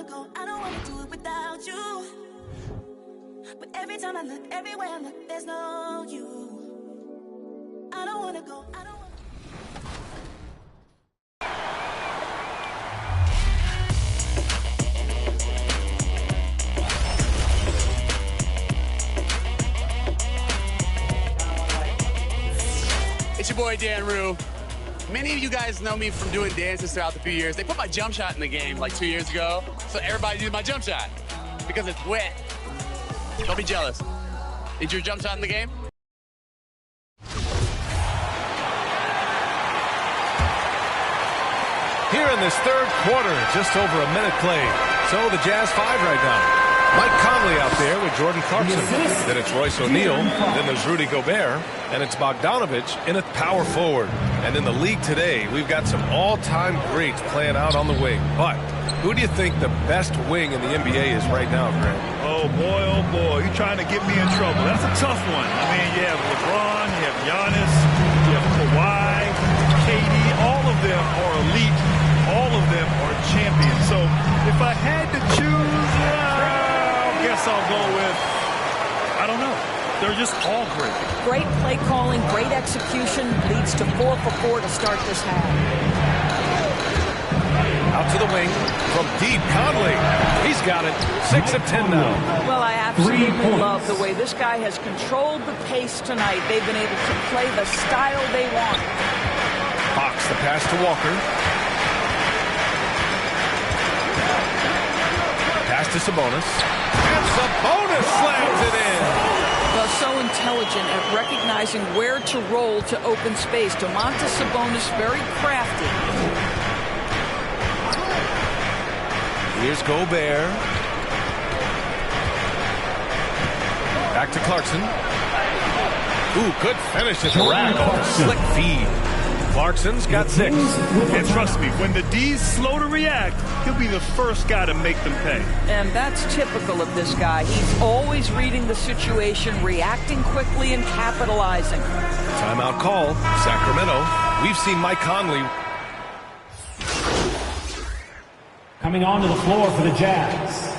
wanna go, I don't wanna do it without you. But every time I look, everywhere I look, there's no you. I don't wanna go, I don't wanna. It's your boy Dan Rue. Many of you guys know me from doing dances throughout the few years. They put my jump shot in the game like 2 years ago, so everybody uses my jump shot because it's wet. Don't be jealous. Is your jump shot in the game? Here in this third quarter, just over a minute played. So the Jazz 5 right now. Mike Conley out there with Jordan Clarkson. Then it's Royce O'Neal. Then there's Rudy Gobert. And it's Bogdanovic in at power forward. And in the league today, we've got some all-time greats playing out on the wing. But who do you think the best wing in the NBA is right now, Grant? Oh, boy, you're trying to get me in trouble. That's a tough one. I mean, you have LeBron, you have Giannis, you have Kawhi, KD. All of them are elite. All of them are champions. So if I had to choose, I guess I'll go with, I don't know. They're just all great. Great play calling, great execution leads to 4 for 4 to start this half. Out to the wing from deep, Conley. He's got it. 6 of 10 now. Well, I absolutely love the way this guy has controlled the pace tonight. They've been able to play the style they want. Fox, the pass to Walker. Pass to Sabonis. And Sabonis slams it in. Well, so intelligent at recognizing where to roll to open space. Domantas Sabonis, very crafty. Here's Gobert. Back to Clarkson. Ooh, good finish at the rack off a slick feed. Clarkson's got 6. And trust me, when the D's slow to react, he'll be the first guy to make them pay. And that's typical of this guy. He's always reading the situation, reacting quickly, and capitalizing. Timeout call. Sacramento. We've seen Mike Conley. Coming onto the floor for the Jazz.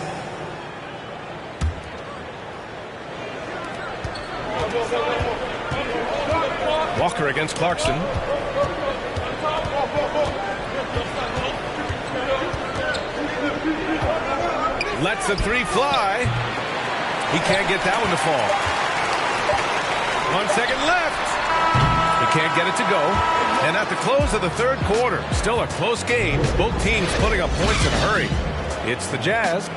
Walker against Clarkson. Lets the 3 fly. He can't get that one to fall. 1 second left. He can't get it to go. And at the close of the third quarter, still a close game. Both teams putting up points in a hurry. It's the Jazz.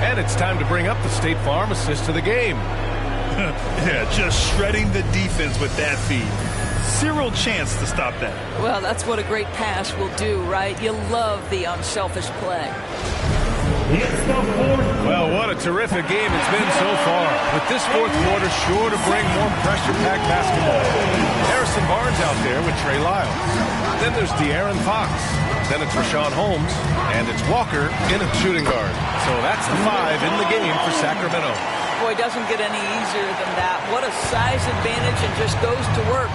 And it's time to bring up the State Farm assist to the game. Yeah, just shredding the defense with that feed. Zero chance to stop that. Well, that's what a great pass will do, right? You love the unselfish play. Well, what a terrific game it's been so far. With this fourth quarter sure to bring more pressure-packed basketball. Harrison Barnes out there with Trey Lyles. Then there's De'Aaron Fox. Then it's Rashawn Holmes. And it's Walker in at shooting guard. So that's the 5 in the game for Sacramento. Boy, doesn't get any easier than that. What a size advantage, and just goes to work.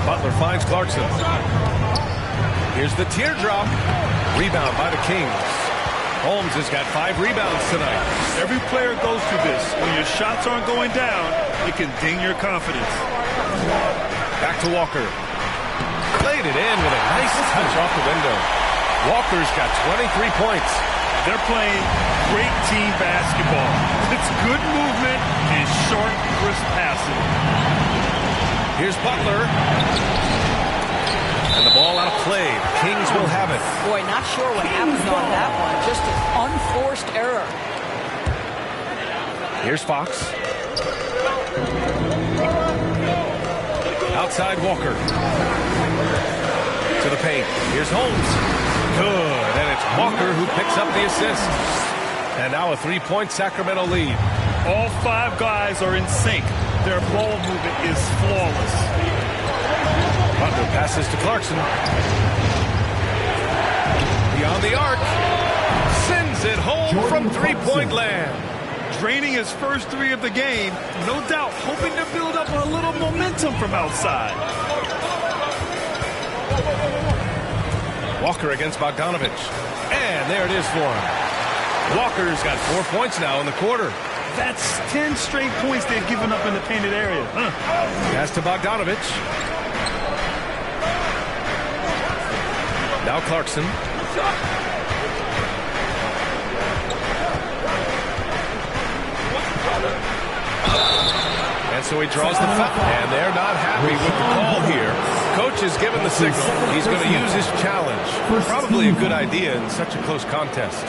Butler finds Clarkson. Here's the teardrop. Rebound by the Kings. Holmes has got 5 rebounds tonight. Every player goes through this. When your shots aren't going down, it can ding your confidence. Back to Walker. Played it in with a nice touch off the window. Walker's got 23 points. They're playing great team basketball. It's good movement and short, crisp passing. Here's Butler. And the ball out of play. The Kings will have it. Boy, not sure what happened on that one. Just an unforced error. Here's Fox. Outside Walker. To the paint. Here's Holmes. Good. And it's Walker who picks up the assist. And now a 3-point Sacramento lead. All 5 guys are in sync. Their ball movement is flawless. Butler passes to Clarkson. Beyond the arc. Sends it home from 3-point land. Draining his first 3 of the game. No doubt hoping to build up a little momentum from outside. Walker against Bogdanovich. And there it is for him. Walker's got 4 points now in the quarter. That's 10 straight points they've given up in the painted area. Pass to Bogdanovich. Now Clarkson. And so he draws the foul. And they're not happy with the call here. Coach has given the signal. He's going to use his challenge. Probably a good idea in such a close contest.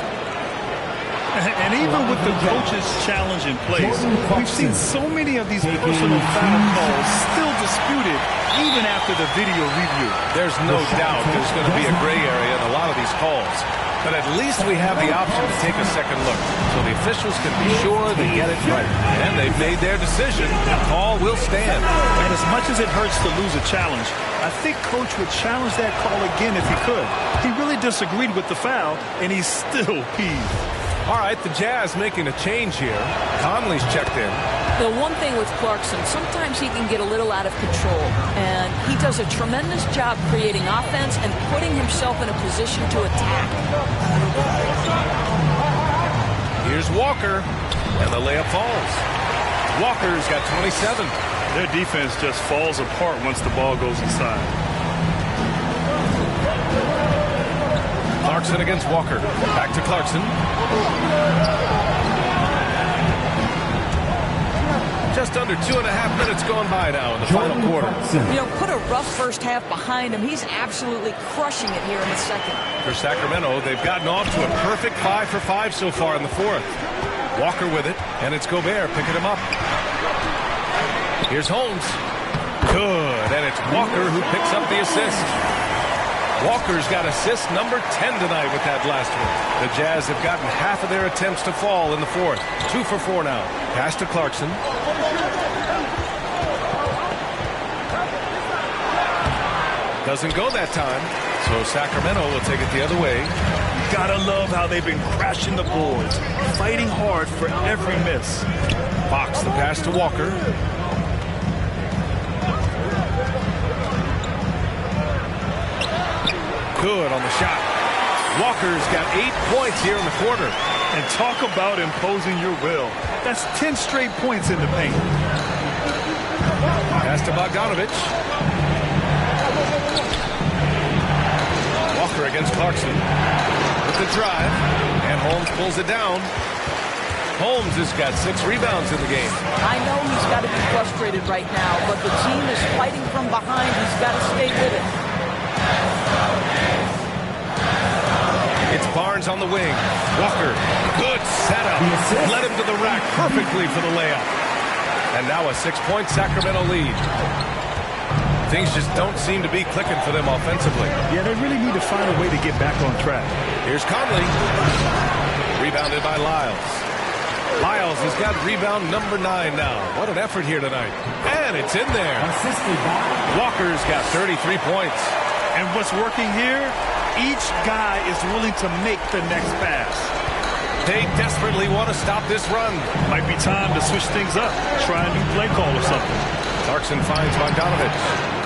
And even with the coach's challenge in place, we've seen so many of these personal foul calls still disputed even after the video review. There's no doubt there's going to be a gray area in a lot of these calls. But at least we have the option to take a second look, so the officials can be sure they get it right. And they've made their decision. The call will stand. And as much as it hurts to lose a challenge, I think Coach would challenge that call again if he could. He really disagreed with the foul, and he's still peeved. All right, the Jazz making a change here. Conley's checked in. The one thing with Clarkson, sometimes he can get a little out of control, and he does a tremendous job creating offense and putting himself in a position to attack. Here's Walker, and the layup falls. Walker's got 27. Their defense just falls apart once the ball goes inside. Clarkson against Walker. Back to Clarkson. Just under 2.5 minutes going by now in the final quarter. You know, put a rough first half behind him. He's absolutely crushing it here in the second. For Sacramento, they've gotten off to a perfect 5 for 5 so far in the fourth. Walker with it, and it's Gobert picking him up. Here's Holmes. Good, and it's Walker who picks up the assist. Walker's got assist number 10 tonight with that last one. The Jazz have gotten half of their attempts to fall in the fourth. 2 for 4 now. Pass to Clarkson. Doesn't go that time, so Sacramento will take it the other way. Gotta love how they've been crashing the boards, fighting hard for every miss. Fox the pass to Walker. Good on the shot. Walker's got 8 points here in the quarter. And talk about imposing your will. That's 10 straight points in the paint. Pass to Bogdanovich. Walker against Clarkson. With the drive. And Holmes pulls it down. Holmes has got 6 rebounds in the game. I know he's got to be frustrated right now, but the team is fighting from behind. He's got to stay with it. It's Barnes on the wing. Walker, good setup. Led him to the rack perfectly for the layup. And now a 6-point Sacramento lead. Things just don't seem to be clicking for them offensively. Yeah, they really need to find a way to get back on track. Here's Conley. Rebounded by Lyles. Lyles has got rebound number 9 now. What an effort here tonight. And it's in there. Walker's got 33 points. And what's working here? Each guy is willing to make the next pass. They desperately want to stop this run. Might be time to switch things up. Try a new play call or something. Clarkson finds Bogdanovich.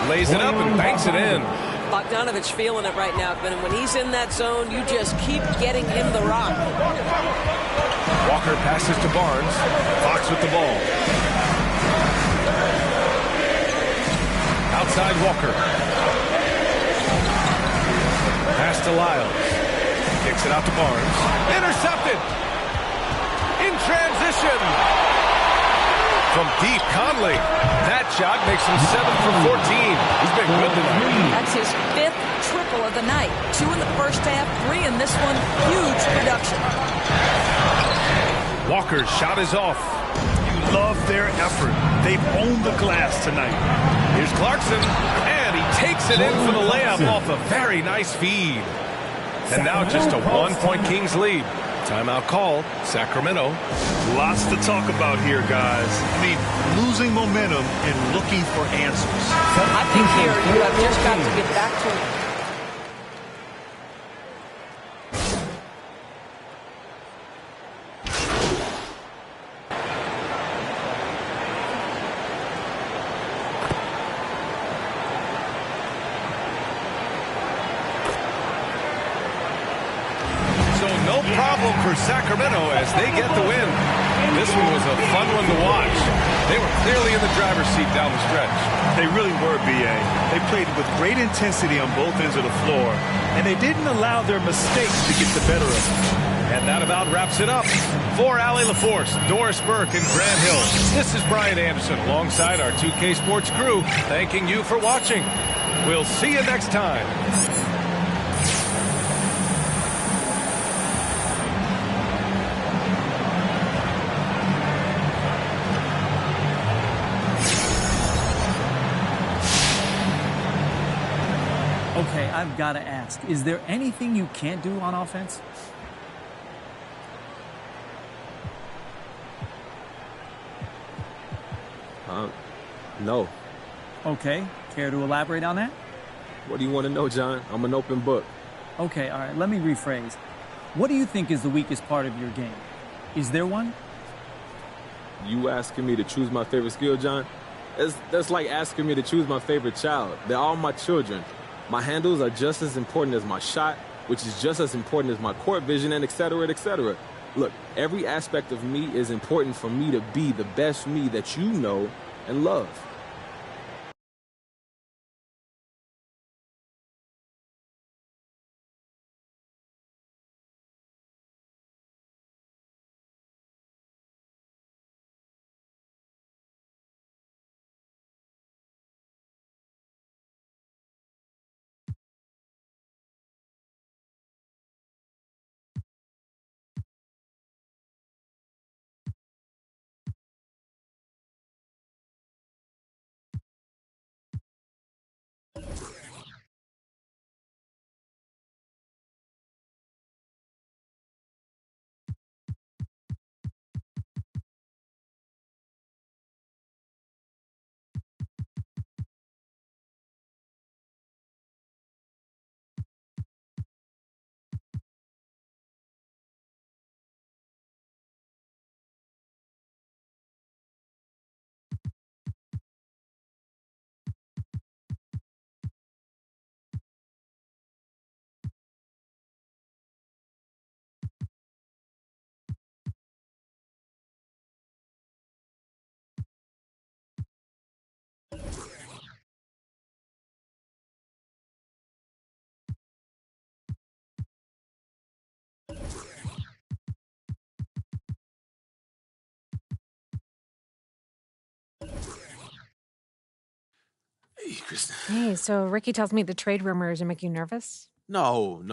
Lays it up and banks it in. Bogdanovich feeling it right now, but when he's in that zone, you just keep getting him the rock. Walker passes to Barnes. Fox with the ball. Outside Walker. Pass to Lyles. Kicks it out to Barnes. Intercepted! In transition! From deep, Conley. That shot makes him 7 for 14. He's been good tonight. That's his 5th triple of the night. 2 in the first half, 3 in this one. Huge production. Walker's shot is off. You love their effort. They've owned the glass tonight. Here's Clarkson, and he takes it in for the layup off a very nice feed. And now just a 1-point Kings lead. Timeout call, Sacramento. Lots to talk about here, guys. I mean, losing momentum and looking for answers. I think here you have just got to get back to it. for Sacramento as they get the win. This one was a fun one to watch. They were clearly in the driver's seat down the stretch. They really were, B.A. They played with great intensity on both ends of the floor, and they didn't allow their mistakes to get the better of them. And that about wraps it up. For Allie LaForce, Doris Burke, and Grant Hill, this is Brian Anderson alongside our 2K Sports crew, thanking you for watching. We'll see you next time. Okay, I've got to ask, is there anything you can't do on offense? No. Okay, care to elaborate on that? What do you want to know, John? I'm an open book. Okay, all right, let me rephrase. What do you think is the weakest part of your game? Is there one? You asking me to choose my favorite skill, John? That's like asking me to choose my favorite child. They're all my children. My handles are just as important as my shot, which is just as important as my court vision, and et cetera, et cetera. Look, every aspect of me is important for me to be the best me that you know and love. Hey, Kristen. Hey, so Ricky tells me the trade rumors are making you nervous? No,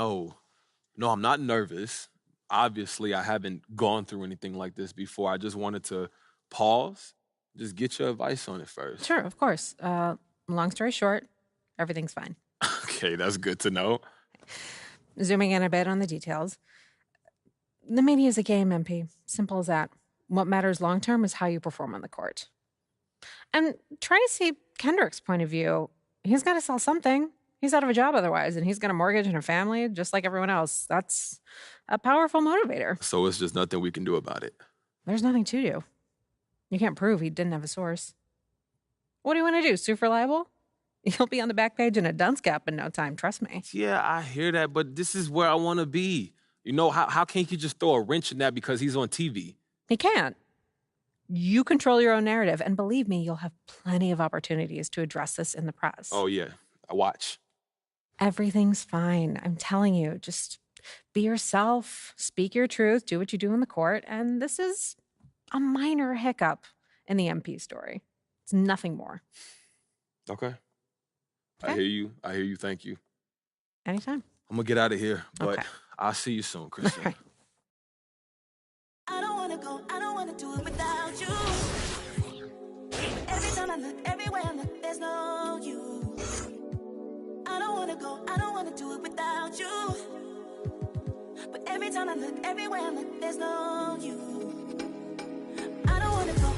I'm not nervous. Obviously, I haven't gone through anything like this before. I just wanted to pause, just get your advice on it first. Sure, of course. Long story short, everything's fine. Okay, that's good to know. Zooming in a bit on the details. The media is a game, MP. Simple as that. What matters long term is how you perform on the court. And try to see Kendrick's point of view. He's got to sell something. He's out of a job otherwise, and he's got a mortgage and a family just like everyone else. That's a powerful motivator. So it's just nothing we can do about it. There's nothing to do. You can't prove he didn't have a source. What do you want to do, sue for libel? You'll be on the back page in a dunce cap in no time, trust me. Yeah, I hear that, but this is where I want to be. You know, how can't you just throw a wrench in that because he's on TV? He can't. You control your own narrative, and believe me, you'll have plenty of opportunities to address this in the press. Oh, yeah. I watch. Everything's fine. I'm telling you, just be yourself, speak your truth, do what you do in the court, and this is a minor hiccup in the MP story. It's nothing more. Okay. I hear you. Thank you. Anytime. I'm going to get out of here, but Okay. I'll see you soon, Kristen. All right. I don't wanna go, I don't wanna do it without you. Every time I look, everywhere I look, there's no you. I don't wanna go, I don't wanna do it without you. But every time I look, everywhere I look, there's no you. I don't wanna go.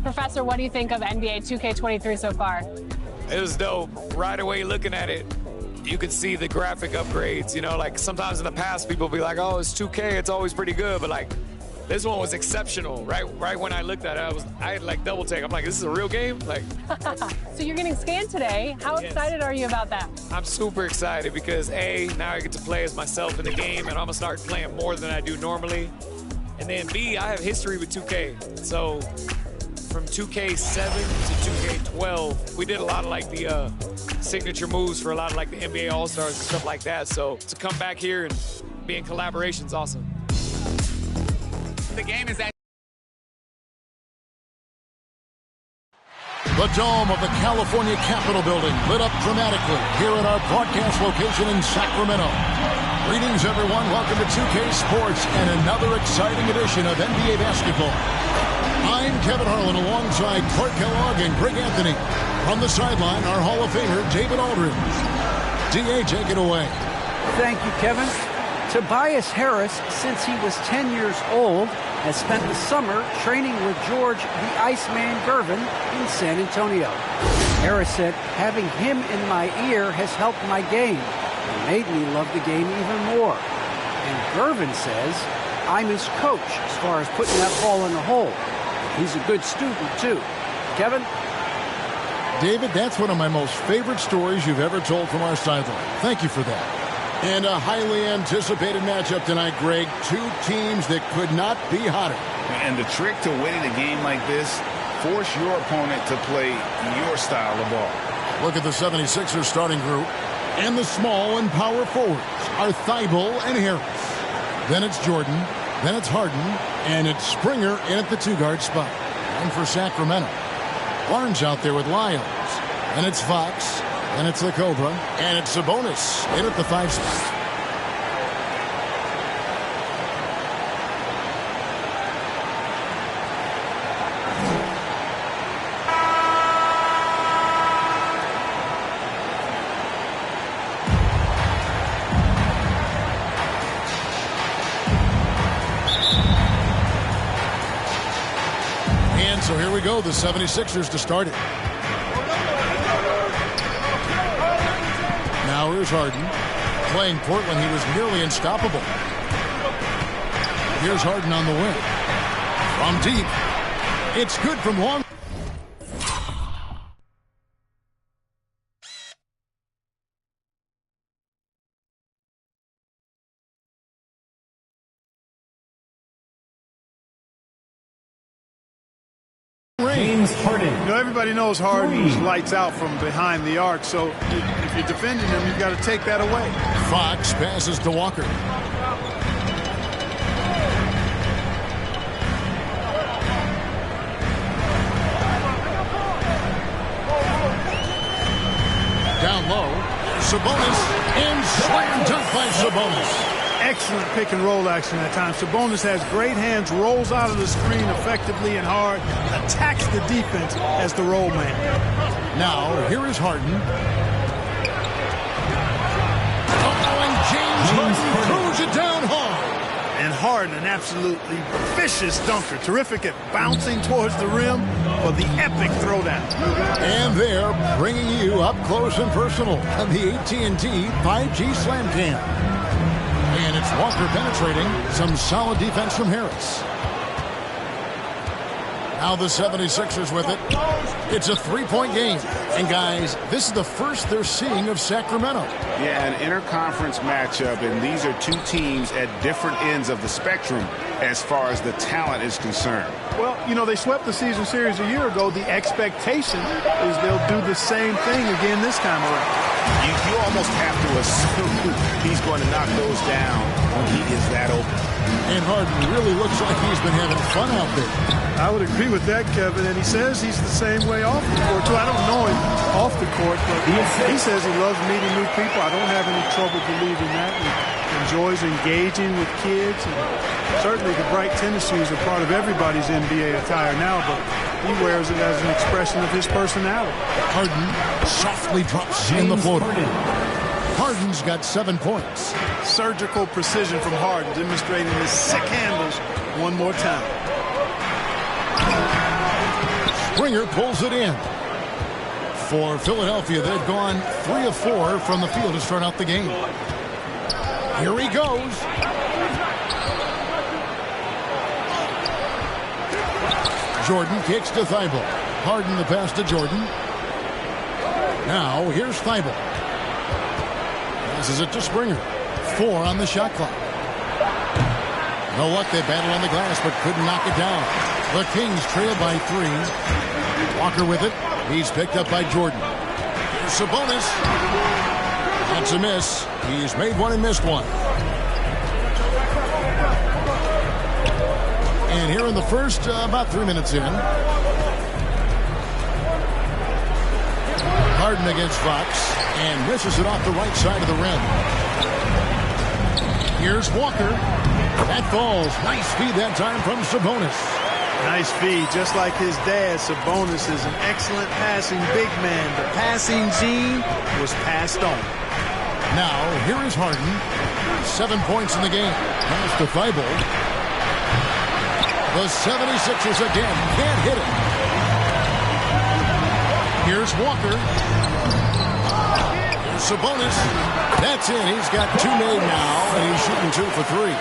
Professor, what do you think of NBA 2K23 so far? It was dope. Right away looking at it, you could see the graphic upgrades. You know, like sometimes in the past people be like, oh, it's 2K, it's always pretty good. But like this one was exceptional. Right when I looked at it, I had like double take. I'm like, this is a real game? Like. So you're getting scanned today. How excited are you about that? I'm super excited because A, now I get to play as myself in the game, and I'm gonna start playing more than I do normally. And then B, I have history with 2K. So from 2K7 to 2K12, we did a lot of like the signature moves for a lot of like the NBA All-Stars and stuff like that. So to come back here and be in collaboration is awesome. The game is at the dome of the California Capitol building lit up dramatically here at our broadcast location in Sacramento. Greetings, everyone. Welcome to 2K Sports and another exciting edition of NBA basketball. I'm Kevin Harlan alongside Clark Kellogg and Greg Anthony. From the sideline, our Hall of Famer, David Aldridge. D.A., take it away. Thank you, Kevin. Tobias Harris, since he was 10 years old, has spent the summer training with George the Iceman Gervin in San Antonio. Harris said, having him in my ear has helped my game and made me love the game even more. And Gervin says, I'm his coach as far as putting that ball in the hole. He's a good student, too. Kevin? David, that's one of my most favorite stories you've ever told from our sideline. Thank you for that. And a highly anticipated matchup tonight, Greg. Two teams that could not be hotter. And the trick to winning a game like this, force your opponent to play your style of ball. Look at the 76ers starting group. And the small and power forwards are Thibault and Harris. Then it's Jordan. Then it's Harden. And it's Springer in at the two-guard spot. And for Sacramento, Barnes out there with Lyles. And it's Fox. And it's the Cobra. And it's Sabonis in at the 5 spot. And so here we go, the 76ers to start it. Now here's Harden. Playing Portland, he was nearly unstoppable. Here's Harden on the wing. From deep. It's good from long. James Harden. You know, everybody knows Harden's lights out from behind the arc, so if you're defending him, you've got to take that away. Fox passes to Walker. Down low, Sabonis, and slam dunk by Sabonis. Excellent pick and roll action at times. Sabonis has great hands, rolls out of the screen effectively and hard, attacks the defense as the roll man. Now, here is Harden. Oh, and James Harden throws it down hard. And Harden, an absolutely vicious dunker. Terrific at bouncing towards the rim for the epic throwdown. And they're bringing you up close and personal on the AT&T 5G Slam Cam. And it's Walker penetrating. Some solid defense from Harris. Now the 76ers with it. It's a three-point game. And guys, this is the first they're seeing of Sacramento. Yeah, an interconference matchup, and these are two teams at different ends of the spectrum as far as the talent is concerned. Well, you know, they swept the season series a year ago. The expectation is they'll do the same thing again this time around. You almost have to assume he's going to knock those down when he is that open. And Harden really looks like he's been having fun out there. I would agree with that, Kevin. And he says he's the same way off the court, too. I don't know him off the court, but he says he loves meeting new people. I don't have any trouble believing that. He enjoys engaging with kids. And certainly the bright tennis shoes are part of everybody's NBA attire now, but he wears it as an expression of his personality. Harden softly drops in the floater. Harden's got 7 points. Surgical precision from Harden, demonstrating his sick handles one more time. Springer pulls it in. For Philadelphia, they've gone 3 of 4 from the field to start out the game. Here he goes. Jordan kicks to Thibault. Harden the pass to Jordan. Now here's Thibault. Passes it to Springer. 4 on the shot clock. No luck, they battled on the glass but couldn't knock it down. The Kings trail by 3. Walker with it. He's picked up by Jordan. Here's Sabonis. That's a miss. He's made one and missed one. And here in the first, about 3 minutes in. Harden against Fox. And misses it off the right side of the rim. Here's Walker. That falls. Nice feed that time from Sabonis. Nice feed, just like his dad. Sabonis is an excellent passing big man. The passing gene was passed on. Now, here is Harden. 7 points in the game. Pass to Thibault. The 76ers again can't hit it. Here's Walker. Here's Sabonis. That's in. He's got 2 made now, and he's shooting 2 for 3.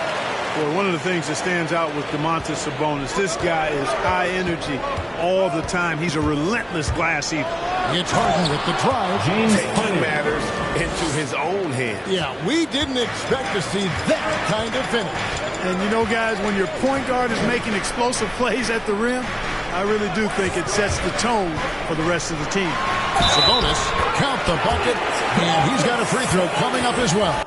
Well, one of the things that stands out with Domantas Sabonis, this guy is high energy all the time. He's a relentless glass eater. It's Harden with the drive. Taking matters into his own hands. Yeah, we didn't expect to see that kind of finish. And you know, guys, when your point guard is making explosive plays at the rim, I really do think it sets the tone for the rest of the team. Sabonis, count the bucket, and he's got a free throw coming up as well.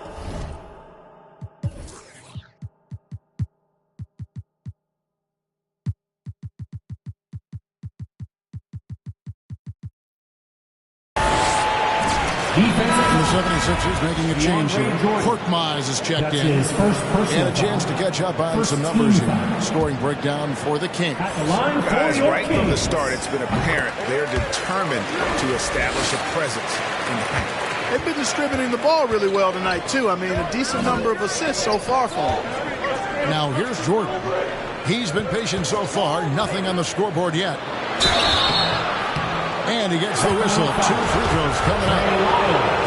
The 76ers making a change here. Korkmaz is checked in. And a chance to catch up on some numbers here. Scoring breakdown for the Kings. Guys, right from the start, it's been apparent they're determined to establish a presence in the paint. They've been distributing the ball really well tonight, too. I mean, a decent number of assists so far for them. Now, here's Jordan. He's been patient so far. Nothing on the scoreboard yet. And he gets the whistle. 2 free throws coming up.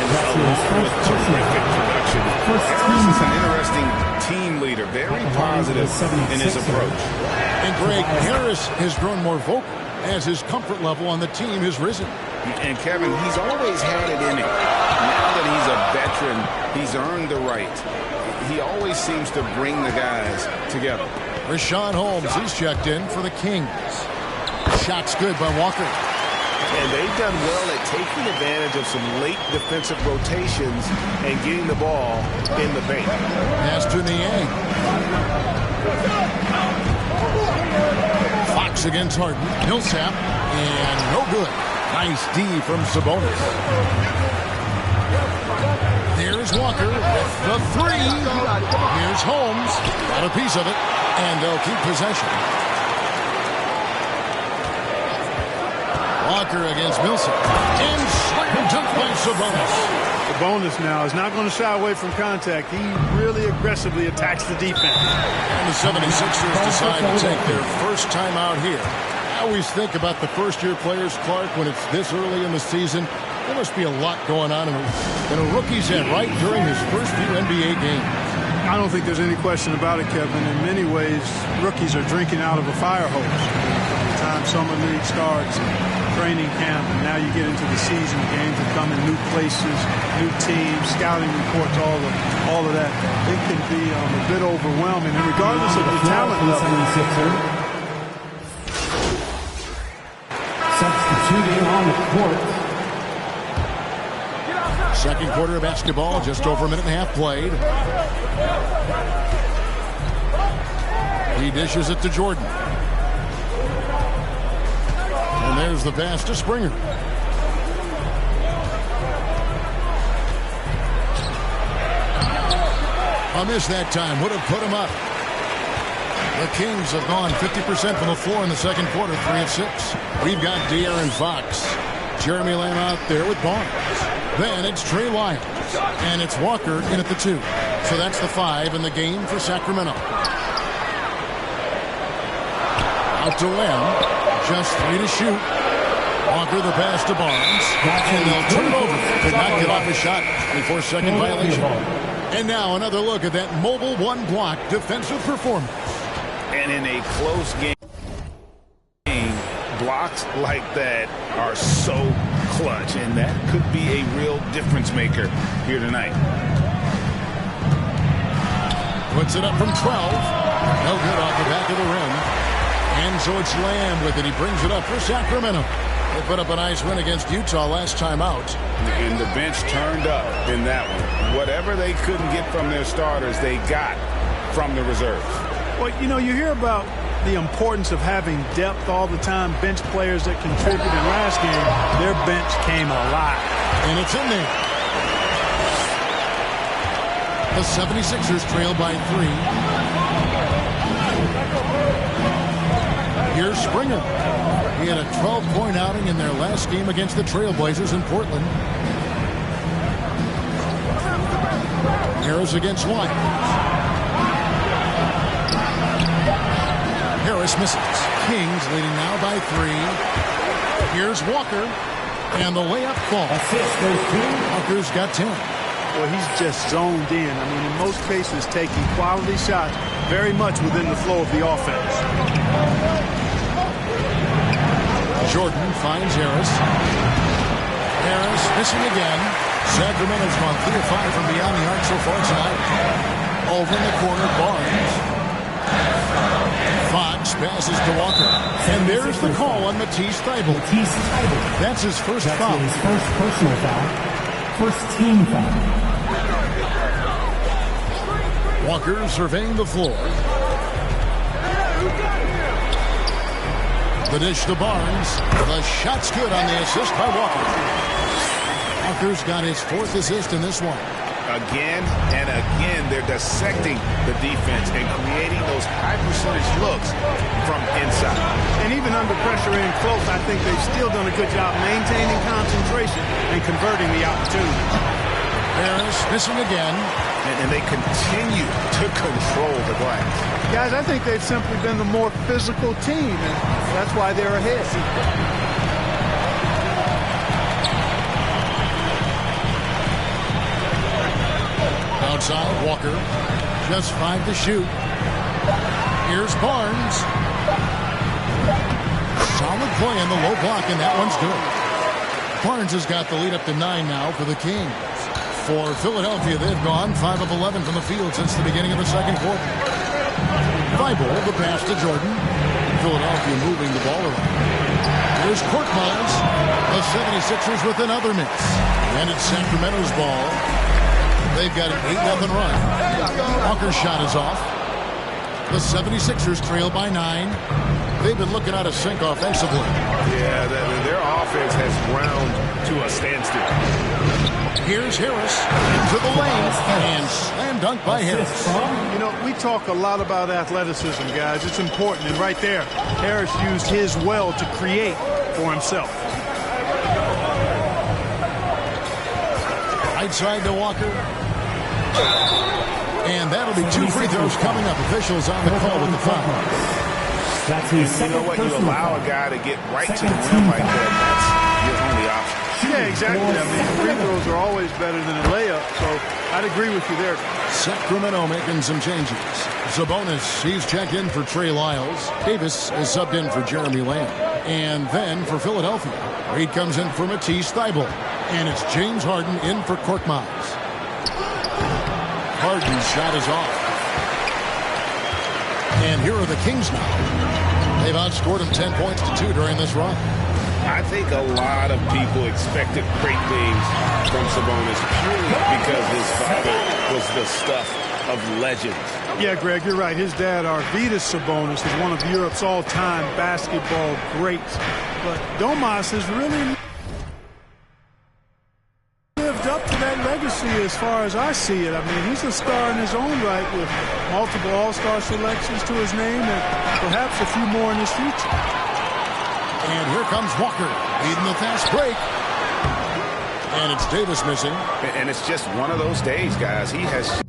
With terrific production. Harris is an interesting team leader, very positive in his approach. And Greg, Harris has grown more vocal as his comfort level on the team has risen. And Kevin, he's always had it in him. Now that he's a veteran, he's earned the right. He always seems to bring the guys together. Richaun Holmes, he's checked in for the Kings. Shot's good by Walker. And they've done well at taking advantage of some late defensive rotations and getting the ball in the paint. Pass to Niang. Fox against Harden. Millsap. And no good. Nice D from Sabonis. There's Walker with the 3. Here's Holmes. Got a piece of it. And they'll keep possession. Walker against Millsap. And slam dunk by Sabonis. Sabonis now is not going to shy away from contact. He really aggressively attacks the defense. And the 76ers decide to take their first time out here. I always think about the first-year players, Clark, when it's this early in the season. There must be a lot going on in a rookie's head right during his first few NBA games. I don't think there's any question about it, Kevin. In many ways, rookies are drinking out of a fire hose. By the time summer league starts, training camp, and now you get into the season, games are coming, new places, new teams, scouting reports, all of that. It can be a bit overwhelming, and regardless of the talent level. Substituting on the court. Second quarter of basketball, just over a minute and a half played. He dishes it to Jordan. And there's the pass to Springer. A miss that time. Would have put him up. The Kings have gone 50% from the floor in the second quarter, 3 of 6. We've got De'Aaron Fox. Jeremy Lamb out there with Barnes. Then it's Trey Lyles. And it's Walker in at the 2. So that's the 5 in the game for Sacramento. Out to Lamb. Just 3 to shoot. Walker the pass to Barnes. And they'll turn it over. Could not get off a shot. 24-second violation. And now another look at that mobile one-block defensive performance. And in a close game, blocks like that are so clutch, and that could be a real difference maker here tonight. Puts it up from 12. No good off the back of the rim. And so it's Lamb with it. He brings it up for Sacramento. They put up a nice win against Utah last time out. And the bench turned up in that one. Whatever they couldn't get from their starters, they got from the reserves. Well, you know, you hear about the importance of having depth all the time, bench players that contribute. In last game, their bench came alive. And it's in there. The 76ers trail by 3. Here's Springer. He had a 12-point outing in their last game against the Trailblazers in Portland. Harris against White. Harris misses. Kings leading now by 3. Here's Walker. And the layup falls. Walker's got 10. Well, he's just zoned in. I mean, in most cases, taking quality shots very much within the flow of the offense. Jordan finds Harris. Harris missing again. Sacramento's gone 3 of 5 from beyond the arc so far tonight. Over in the corner, Barnes. Fox passes to Walker. And there's the call on Matisse Thybulle. That's his first foul. His first personal foul. First team foul. Walker surveying the floor. The dish to Barnes. The shot's good on the assist by Walker. Walker's got his 4th assist in this one. Again and again, they're dissecting the defense and creating those high-percentage looks from inside. And even under pressure in close, I think they've still done a good job maintaining concentration and converting the opportunity. Harris missing again. And they continue to control the glass. Guys, I think they've simply been the more physical team, and that's why they're ahead. Outside, Walker. Just 5 to shoot. Here's Barnes. Solid play in the low block, and that one's good. Barnes has got the lead up to 9 now for the Kings. For Philadelphia, they've gone 5 of 11 from the field since the beginning of the second quarter. Thybulle, the pass to Jordan. Philadelphia moving the ball around. Here's Korkmaz. The 76ers with another miss. And it's Sacramento's ball. They've got an 8-0 run. Walker's shot is off. The 76ers trail by 9. They've been looking out of sync offensively. Yeah, their offense has ground to a standstill. Here's Harris into the lane and slam dunk by Harris. You know, we talk a lot about athleticism, guys. It's important, and right there, Harris used his well to create for himself. Right side to Walker. And that'll be 2 free throws coming up. Officials on the call with the foul. You know what? You allow a guy to get right to the rim like that. That's your only option. Yeah, exactly. I mean, free throws are always better than a layup, so I'd agree with you there. Sacramento making some changes. Sabonis, he's checked in for Trey Lyles. Davis is subbed in for Jeremy Lamb. And then for Philadelphia, Reed comes in for Matisse Thybulle. And it's James Harden in for Korkmaz. Harden's shot is off. And here are the Kings now. They've outscored them 10 points to 2 during this run. I think a lot of people expected great things from Sabonis purely because his father was the stuff of legends. Yeah, Greg, you're right. His dad, Arvydas Sabonis, is one of Europe's all-time basketball greats. But Domas has really lived up to that legacy as far as I see it. I mean, he's a star in his own right with multiple all-star selections to his name and perhaps a few more in his future. And here comes Walker, leading the fast break. And it's Davis missing. And it's just one of those days, guys. He has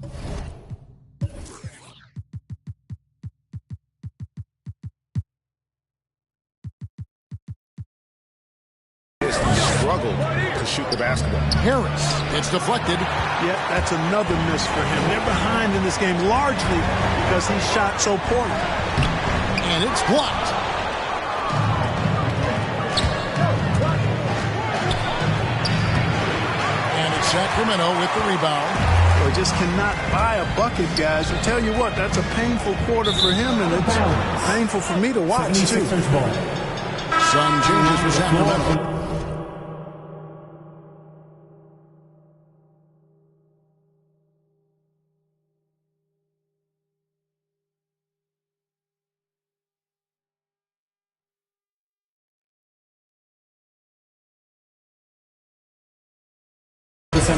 struggled to shoot the basketball. Harris. It's deflected. Yeah, that's another miss for him. They're behind in this game largely because he shot so poorly. And it's blocked. And it's Sacramento with the rebound. Well, just cannot buy a bucket, guys. I tell you what, that's a painful quarter for him, and it's painful for me to watch, too. Some changes for Sacramento.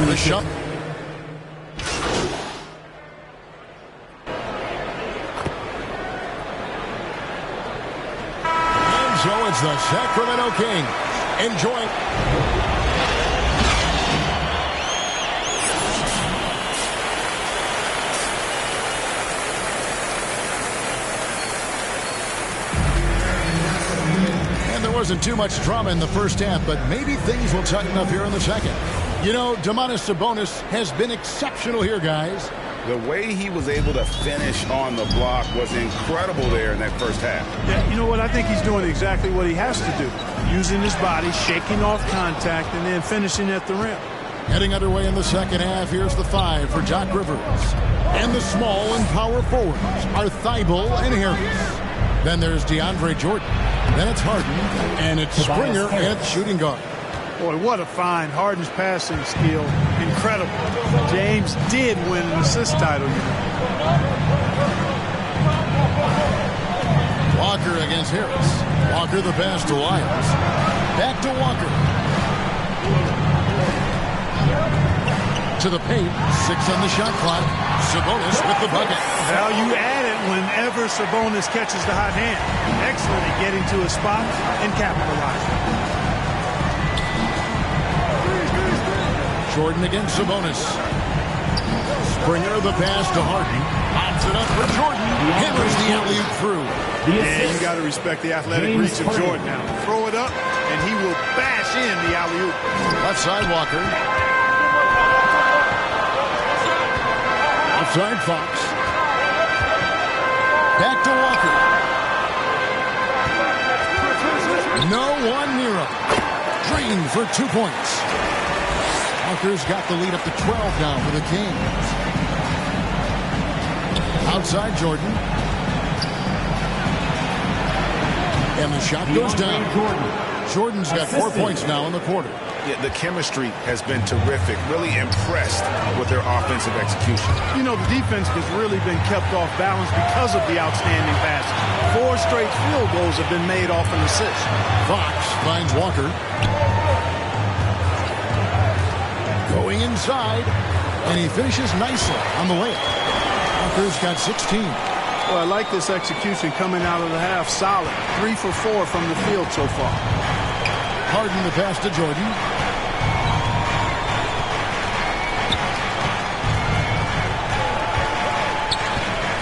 The shot. And so it's the Sacramento Kings enjoying. And there wasn't too much drama in the first half, but maybe things will tighten up here in the second. You know, Domantas Sabonis has been exceptional here, guys. The way he was able to finish on the block was incredible there in that first half. Yeah, you know what? I think he's doing exactly what he has to do. Using his body, shaking off contact, and then finishing at the rim. Heading underway in the second half, here's the 5 for Doc Rivers. And the small and power forwards are Thibault and Harris. Then there's DeAndre Jordan. Then it's Harden. And it's Springer at shooting guard. Boy, what a find. Harden's passing skill. Incredible. James did win an assist title, you know. Walker against Harris. Walker the pass to Lyles. Back to Walker. To the paint. 6 on the shot clock. Sabonis with the bucket. Value added whenever Sabonis catches the hot hand. Excellent at getting to a spot and capitalizing. Jordan against Sabonis. Springer the pass to Harden. Pops it up for Jordan. Hammers the alley-oop through. Yeah, you got to respect the athletic reach of Jordan now. Throw it up, and he will bash in the alley-oop. Left side Walker. Outside Fox. Back to Walker. No one near him. Green for 2 points. Walker's got the lead up to 12 now for the Kings. Outside Jordan. And the shot goes down. Jordan's got 4 points now in the quarter. Yeah, the chemistry has been terrific. Really impressed with their offensive execution. You know, the defense has really been kept off balance because of the outstanding passing. 4 straight field goals have been made off an assist. Fox finds Walker. Going inside, and he finishes nicely on the layup. Walker's got 16. Well, I like this execution coming out of the half. Solid. 3 for 4 from the field so far. Harden the pass to Jordan.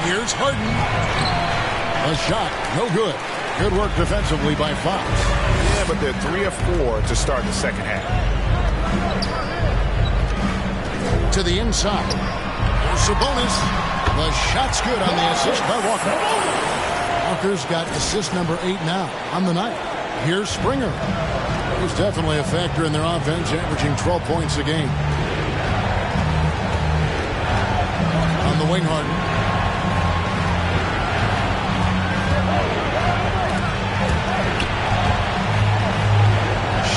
Here's Harden. A shot, no good. Good work defensively by Fox. Yeah, but they're 3 of 4 to start the second half. To the inside. There's Sabonis. The shot's good on the assist by Walker. Walker's got assist number 8 now on the night. Here's Springer. He's definitely a factor in their offense, averaging 12 points a game. On the wing, Harden.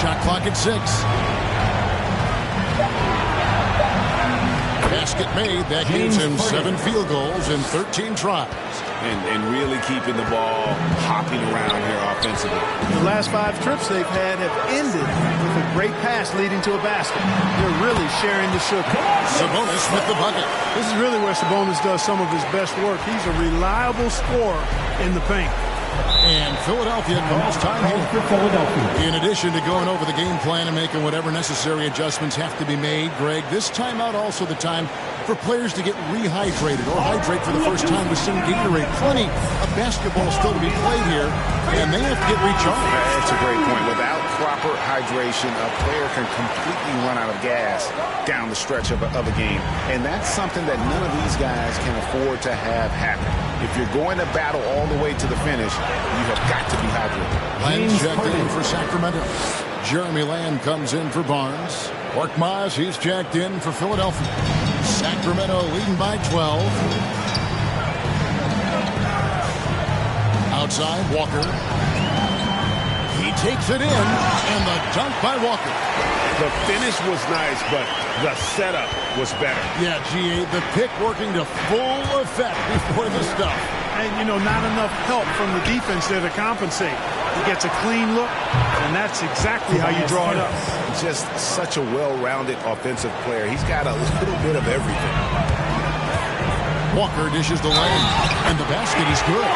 Shot clock at 6. Basket made. That gives him 7 field goals and 13 tries. And really keeping the ball hopping around here offensively. The last 5 trips they've had have ended with a great pass leading to a basket. They're really sharing the sugar. Sabonis with the bucket. This is really where Sabonis does some of his best work. He's a reliable scorer in the paint. And Philadelphia calls time here. In addition to going over the game plan and making whatever necessary adjustments have to be made, Greg, this timeout also the time for players to get rehydrated or hydrate for the first time with some Gatorade. Plenty of basketball still to be played here, and they have to get recharged. That's a great point. Without proper hydration, a player can completely run out of gas down the stretch of a game. And that's something that none of these guys can afford to have happen. If you're going to battle all the way to the finish, you have got to be hydrated. Lamb checked in for Sacramento. Jeremy Lamb comes in for Barnes. Korkmaz, he's checked in for Philadelphia. Sacramento leading by 12. Outside, Walker. He takes it in, and the dunk by Walker. The finish was nice, but the setup was better. Yeah, G.A., the pick working to full effect before the stuff. And, you know, not enough help from the defense there to compensate. He gets a clean look, and that's exactly how you draw it up. Just such a well-rounded offensive player. He's got a little bit of everything. Walker dishes the lane, and the basket is good.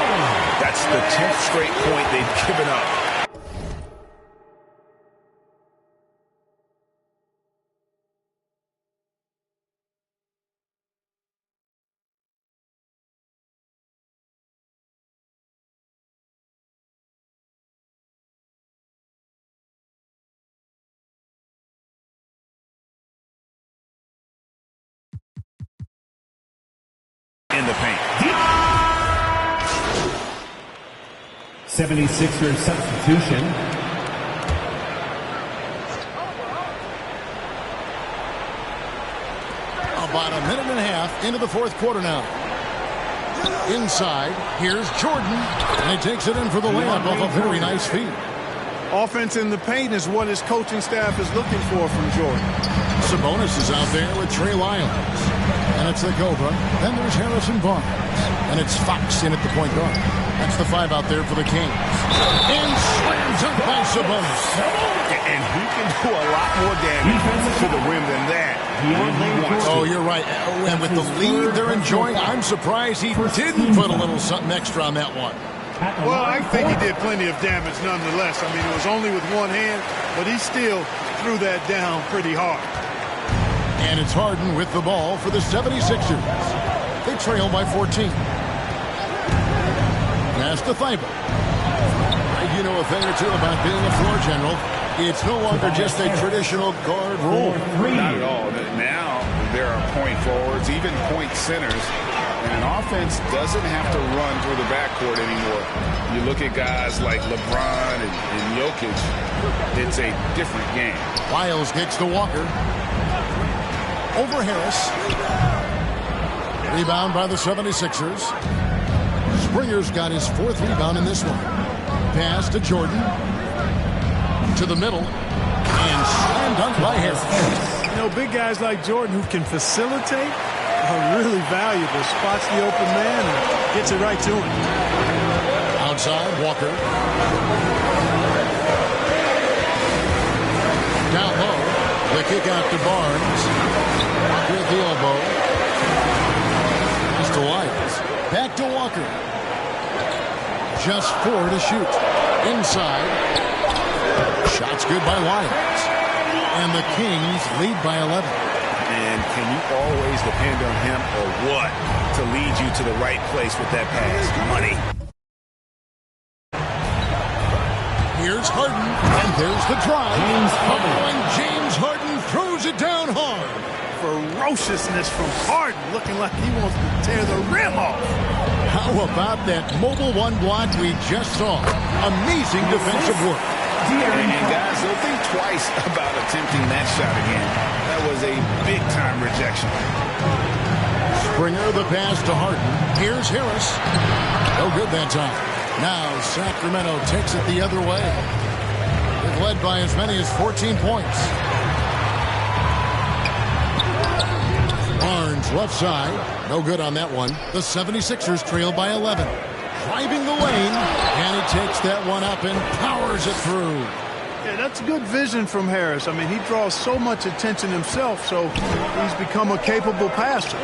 That's the 10th straight point they've given up. In the paint. 76ers substitution. About a minute and a half into the fourth quarter now. Inside, here's Jordan, and he takes it in for the layup off a very nice feed. Offense in the paint is what his coaching staff is looking for from Jordan. Sabonis is out there with Trey Lyles. And it's the Cobra. Then there's Harrison Barnes. And it's Fox in at the point guard. That's the 5 out there for the Kings. And slams up by Sabonis. And he can do a lot more damage to the rim than that. Oh, you're right. And with the lead they're enjoying, I'm surprised he didn't put a little something extra on that one. Well, I think he did plenty of damage nonetheless. I mean, it was only with one hand, but he still threw that down pretty hard. And it's Harden with the ball for the 76ers. They trail by 14. Pass to Thibault. You know a thing or two about being a floor general. It's no longer just a traditional guard role. Not at all. Now there are point forwards, even point centers. And an offense doesn't have to run through the backcourt anymore. You look at guys like LeBron and Jokic, it's a different game. Lyles gets to Walker. Over Harris. Rebound by the 76ers. Springer's got his 4th rebound in this one. Pass to Jordan. To the middle. And slam dunk by Harris. You know, big guys like Jordan who can facilitate are really valuable. Spots the open man and gets it right to him. Outside, Walker. Down low. The kick out to Barnes. With the elbow. Pass to Lyles. Back to Walker. Just 4 to shoot. Inside. Shot's good by Lyles. And the Kings lead by 11. And can you always depend on him or what to lead you to the right place with that pass? Money. Here's Harden, and there's the drive. And James Harden throws it down hard. Ferociousness from Harden, looking like he wants to tear the rim off. How about that mobile 1 block we just saw? Amazing defensive work. And guys, they'll think twice about attempting that shot again. That was a big-time rejection. Springer the pass to Harden. Here's Harris. No good that time. Now Sacramento takes it the other way. They've led by as many as 14 points. Barnes left side. No good on that one. The 76ers trail by 11. Driving the lane, and he takes that one up and powers it through. Yeah, that's good vision from Harris. I mean, he draws so much attention himself, so he's become a capable passer.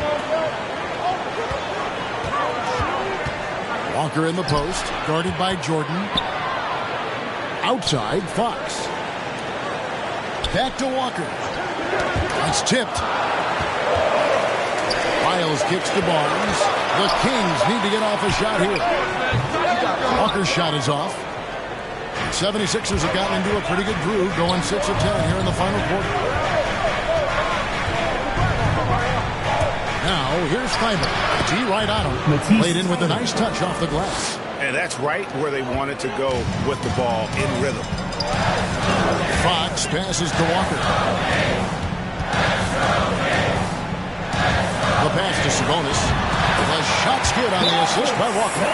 Walker in the post, guarded by Jordan. Outside, Fox. Back to Walker. It's tipped. Lyles kicks to Barnes. The Kings need to get off a shot here. Walker's shot is off. 76ers have gotten into a pretty good groove, going 6 of 10 here in the final quarter. Now, here's Thybulle. D right on him. Played in with a nice touch off the glass. And that's right where they wanted to go with the ball, in rhythm. Fox passes to Walker. The pass to Sabonis. The shot's good on the assist by Walker.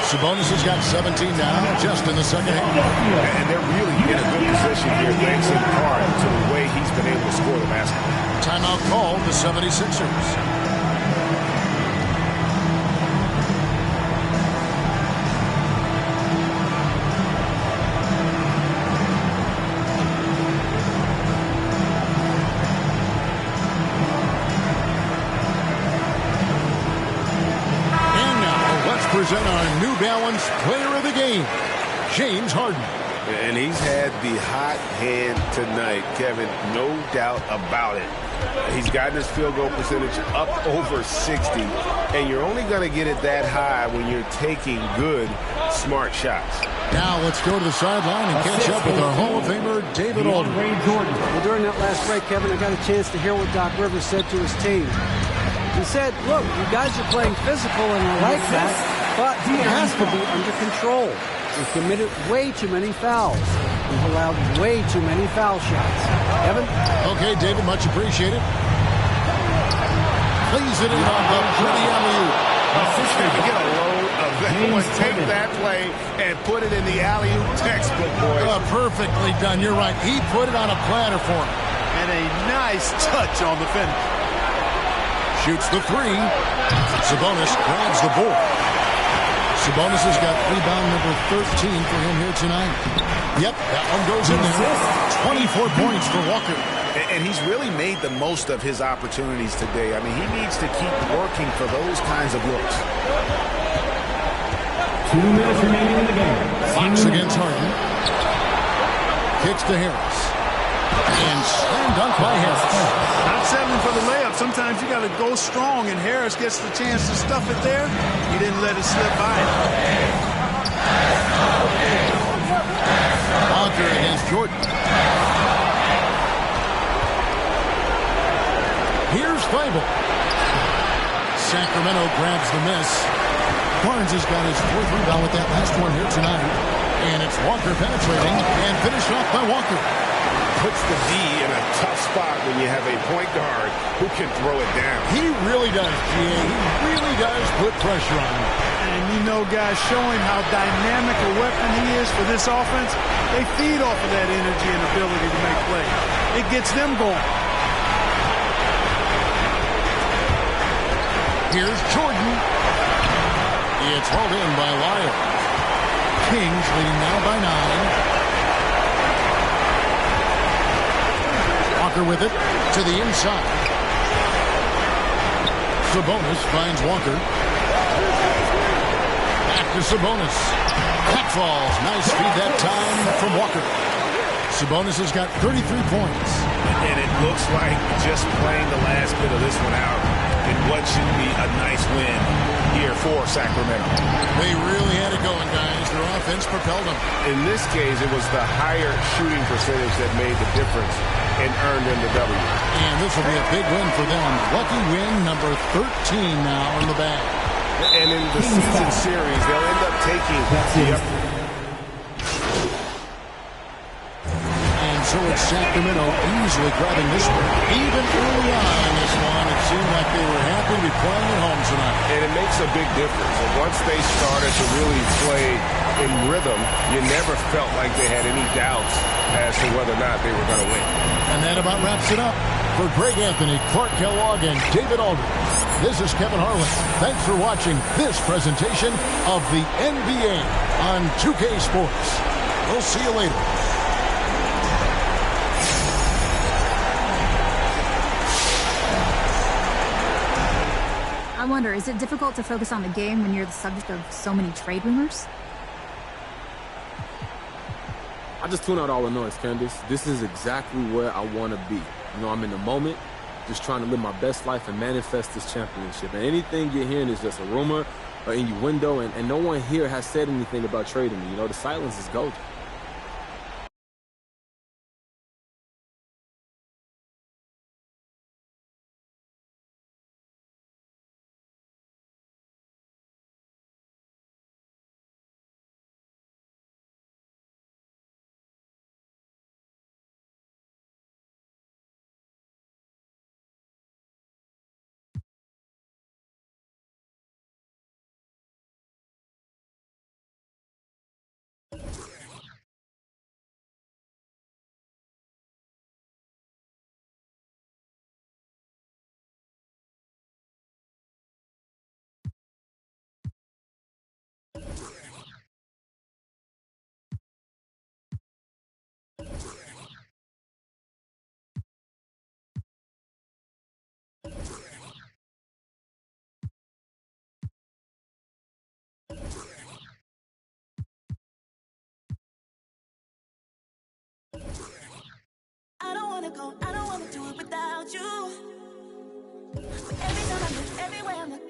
Sabonis has got 17 now, just in the second half. And they're really in a good position here, thanks in part to the way he's been able to score the basketball. Timeout called the 76ers. Present our New Balance Player of the Game, James Harden. And he's had the hot hand tonight, Kevin, no doubt about it. He's gotten his field goal percentage up over 60, and you're only going to get it that high when you're taking good, smart shots. Now let's go to the sideline and catch up with our Hall of Famer, David Aldridge. Well, during that last break, Kevin, I got a chance to hear what Doc Rivers said to his team. He said, look, you guys are playing physical, and I like that, but it has to be under control. We've committed way too many fouls. We've allowed way too many foul shots. Evan? Okay, David, much appreciated. Please it in on the pretty alley-oop. Get a load of that one. Take that play and put it in the alley-oop textbook, boys. Perfectly done. You're right. He put it on a platter for him. And a nice touch on the finish. Shoots the three. Sabonis grabs the board. Sabonis has got rebound number 13 for him here tonight. Yep, that one goes in there. 24 points for Walker. And he's really made the most of his opportunities today. I mean, he needs to keep working for those kinds of looks. 2 minutes remaining in the game. Fox against Harden. Kicks to Harris. And slam dunk by Harris. Not settling for the layup. Sometimes you got to go strong, and Harris gets the chance to stuff it there. He didn't let it slip by. Walker against Jordan. Here's Thybulle. Sacramento grabs the miss. Barnes has got his 4th rebound with that last one here tonight. And it's Walker penetrating and finished off by Walker. Puts the D in a tough spot when you have a point guard who can throw it down. He really does, G.A. He really does put pressure on him. And you know, guys, showing how dynamic a weapon he is for this offense, they feed off of that energy and ability to make plays. It gets them going. Here's Jordan. It's hauled in by Lyles. Kings leading now by 9. Walker with it to the inside. Sabonis finds Walker. Back to Sabonis. That falls. Nice feed that time from Walker. Sabonis has got 33 points. And it looks like just playing the last bit of this one out in what should be a nice win here for Sacramento. They really had it going, guys. Their offense propelled them. In this case, it was the higher shooting percentage that made the difference and earned them the W. And this will be a big win for them. Lucky win number 13 now in the bag. And in the season series, they'll end up taking the so it's Sacramento easily grabbing this one. Even early on in this one, it seemed like they were happy to be playing at home tonight. And it makes a big difference. And once they started to really play in rhythm, you never felt like they had any doubts as to whether or not they were going to win. And that about wraps it up. For Greg Anthony, Clark Kellogg, and David Aldridge, this is Kevin Harlan. Thanks for watching this presentation of the NBA on 2K Sports. We'll see you later. I wonder, is it difficult to focus on the game when you're the subject of so many trade rumors? I just tune out all the noise, Candace. This is exactly where I want to be. You know, I'm in the moment, just trying to live my best life and manifest this championship. And anything you're hearing is just a rumor or innuendo, and no one here has said anything about trading me. You know, the silence is golden. wanna go, I don't wanna do it without you. Every time I look, everywhere I look.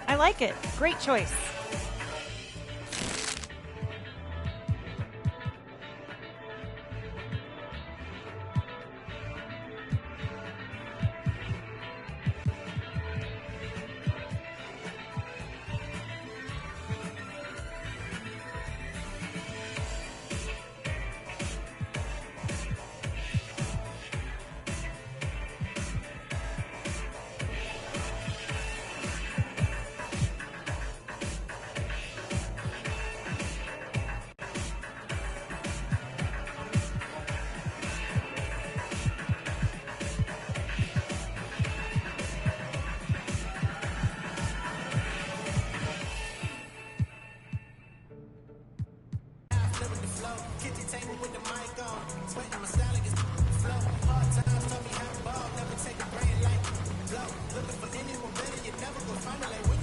I like it. Great choice. Looking for anyone better, you never gonna find it like we